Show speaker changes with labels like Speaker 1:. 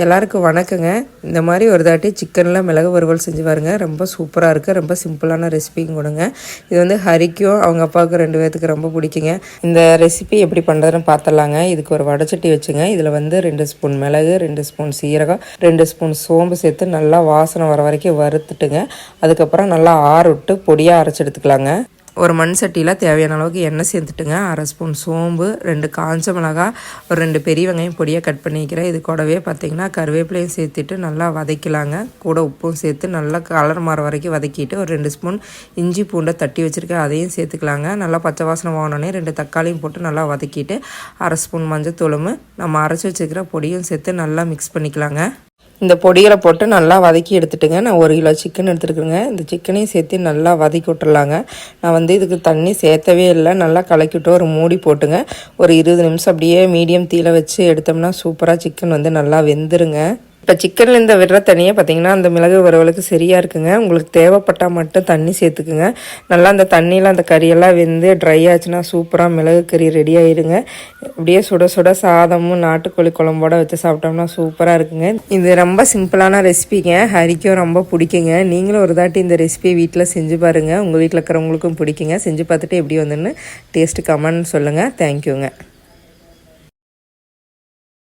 Speaker 1: எல்லாருக்கும் வணக்கங்க. இந்த மாதிரி ஒரு தாட்டி சிக்கனில் மிளகு வறுவல் செஞ்சு பாருங்க. ரொம்ப சூப்பராக இருக்குது. ரொம்ப சிம்பிளான ரெசிபியும் கொடுங்க. இது வந்து ஹரிக்கும் அவங்க அப்பாவுக்கு 2 பேர்த்துக்கு ரொம்ப பிடிக்குங்க. இந்த ரெசிபி எப்படி பண்ணுறதுன்னு பார்த்துடலாங்க. இதுக்கு ஒரு வடைச்சட்டி வச்சுங்க. இதில் வந்து 2 ஸ்பூன் மிளகு, 2 ஸ்பூன் சீரகம், 2 ஸ்பூன் சோம்பு சேர்த்து நல்லா வாசனை வர வரைக்கும் வறுத்துட்டுங்க. அதுக்கப்புறம் நல்லா ஆற விட்டு பொடியாக அரைச்சி எடுத்துக்கலாங்க. ஒரு மண் சட்டியில் தேவையான அளவுக்கு எண்ணெய் சேர்த்துட்டுங்க. 1/2 ஸ்பூன் சோம்பு, 2 காஞ்ச மிளகா, ஒரு 2 பெரிய வெங்காயம் பொடியாக கட் பண்ணிக்கிறேன். இது கூடவே பார்த்திங்கன்னா கருவேப்பிலையும் சேர்த்துட்டு நல்லா வதக்கலாங்க. கூட உப்பும் சேர்த்து நல்லா கலர் மாற வரைக்கும் வதக்கிட்டு ஒரு 2 ஸ்பூன் இஞ்சி பூண்டை தட்டி வச்சுருக்கேன், அதையும் சேர்த்துக்கலாங்க. நல்லா பச்சை வாசனை வாங்கினோடனே 2 தக்காளியும் போட்டு நல்லா வதக்கிட்டு 1/2 ஸ்பூன் மஞ்சத்தூளும் நம்ம அரைச்சி வச்சுருக்கிற பொடியும் சேர்த்து நல்லா மிக்ஸ் பண்ணிக்கலாங்க. இந்த பொடிகளை போட்டு நல்லா வதக்கி எடுத்துட்டுங்க. நான் 1 கிலோ சிக்கன் எடுத்துருக்குறேங்க. இந்த சிக்கனையும் சேர்த்து நல்லா வதக்கி விட்டுறலாங்க. நான் வந்து இதுக்கு தண்ணி சேர்த்தவே இல்லை. நல்லா கலக்கி விட்டு ஒரு மூடி போட்டுங்க. ஒரு 20 நிமிஷம் அப்படியே மீடியம் தீயில வச்சு எடுத்தோம்னா சூப்பராக சிக்கன் வந்து நல்லா வெந்துருங்க. இப்போ சிக்கனில் இந்த விடுற தண்ணியை பார்த்திங்கன்னா அந்த மிளகு வறுவலுக்கு சரியாக இருக்குங்க. உங்களுக்கு தேவைப்பட்டால் மட்டும் தண்ணி சேர்த்துக்குங்க. நல்லா அந்த தண்ணியில் அந்த கறியெல்லாம் வெந்து ட்ரை ஆச்சுன்னா சூப்பராக மிளகு கறி ரெடி ஆகிடுங்க. அப்படியே சுட சுட சாதமும் நாட்டுக்கோழி குழம்போட வச்சு சாப்பிட்டோம்னா சூப்பராக இருக்குங்க. இது ரொம்ப சிம்பிளான ரெசிபிங்க. ஹரிக்கும் ரொம்ப பிடிக்குங்க. நீங்களும் ஒரு தாட்டி இந்த ரெசிபியை வீட்டில் செஞ்சு பாருங்கள். உங்கள் வீட்டில் இருக்கிறவங்களுக்கும் பிடிக்குங்க. செஞ்சு பார்த்துட்டு எப்படி வந்துன்னு டேஸ்ட்டு கமெண்ட் சொல்லுங்கள். தேங்க்யூங்க.